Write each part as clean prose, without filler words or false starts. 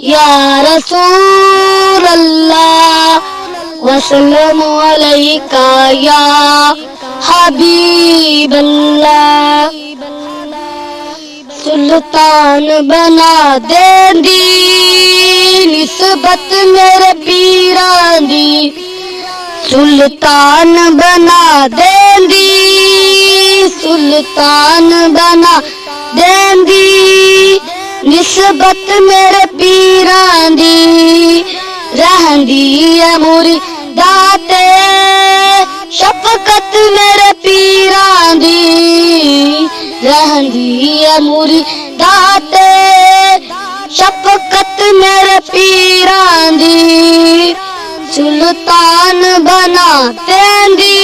या रसूल अल्लाह वसल्लम अलैका या हबीब अल्लाह। सुल्तान बना देंदी निस्बत मेरे पीरां दी, सुल्तान बना देंदी, सुल्तान बना देंदी निस्बत मेरे पीरां दी। रहंदी है मुरीदां ते शफकत मेरे पीरां दी, रहंदी है मुरीदां ते शफकत मेरे पीरां दी। सुल्तान बना देंदी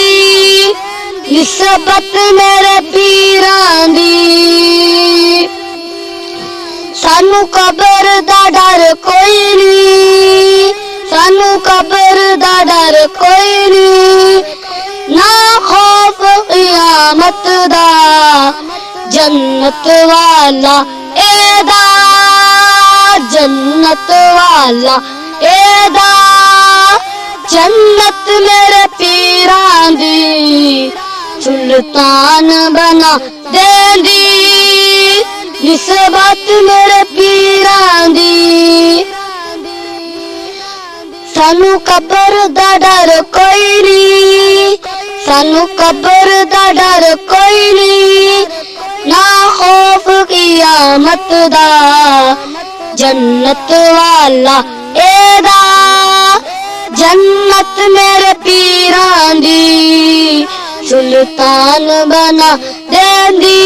निस्बत मेरे पीरां दी। सानू कबर दा डर कोई नहीं, सानू कबर दा डर कोई नहीं, ना खौफ क़यामत दा जन्नत वाला एदा, जन्नत वाला एदा, जन्नत मेरे पीरां दी। सुल्तान बना देंदी निस्बत मेरे पीरां दी। सानू कबर दा डर कोई नहीं, सानू कबर दा डर कोई नहीं, ना खौफ क़यामत दा जन्नत वाला एदा, जन्नत मेरे पीरां दी। सुल्तान बना देंदी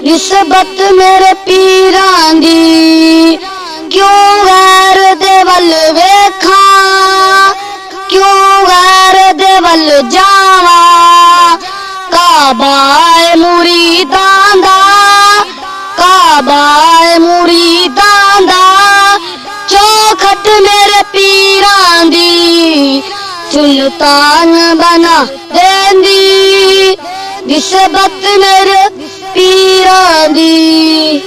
निस्बत मेरे पीरां दी। क्यों गैर दे वल वेखा, क्यों गैर दे वल जावा, काबा ऐ मुरीदां दा, काबा ऐ मुरीदां दा चौखट मेरे पीरां दी। सुल्तान बना देंदी निस्बत मेरे पीरां दी।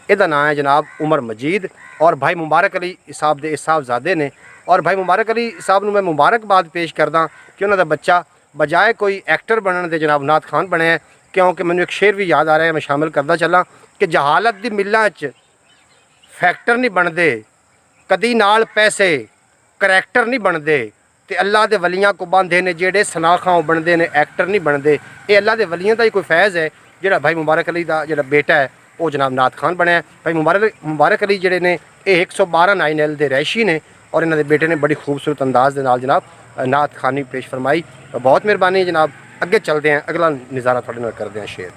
ਇਹਦਾ नाम है जनाब उमर मजीद और भाई मुबारक अली साहब ਦੇ ਸਾਹਿਬਜ਼ਾਦੇ ਨੇ। और भाई मुबारक अली साहब ਨੂੰ मैं मुबारकबाद पेश करदा कि ਉਹਨਾਂ ਦਾ ਬੱਚਾ बजाय कोई एक्टर बनने ਦੇ जनाब नात खान बने है। क्योंकि मैंने एक शेर भी याद आ रहा है, मैं शामिल करता चला कि जहालत दी मिल्लां च फैक्टर नहीं बनते, कदी नाल पैसे करैक्टर नहीं बनते, तो अल्लाह के वलियां को बांधे ने जेड़े सनाखां बनते ने, एक्टर नहीं बनते। ये अल्लाह के वलियां का ही कोई फैज़ है जिहड़ा भाई मुबारक अली का जिहड़ा बेटा है वो जनाब नात खान बनया। भाई मुबारक अली जिहड़े ने ये 112 9L के रैशी ने और इन्होंने बेटे ने बड़ी खूबसूरत अंदाज के नाल जनाब नात खानी पेश फरमाई। बहुत मेहरबानी जनाब। अगे चलते हैं, अगला नज़ारा थोड़े नाल करते हैं शेयर।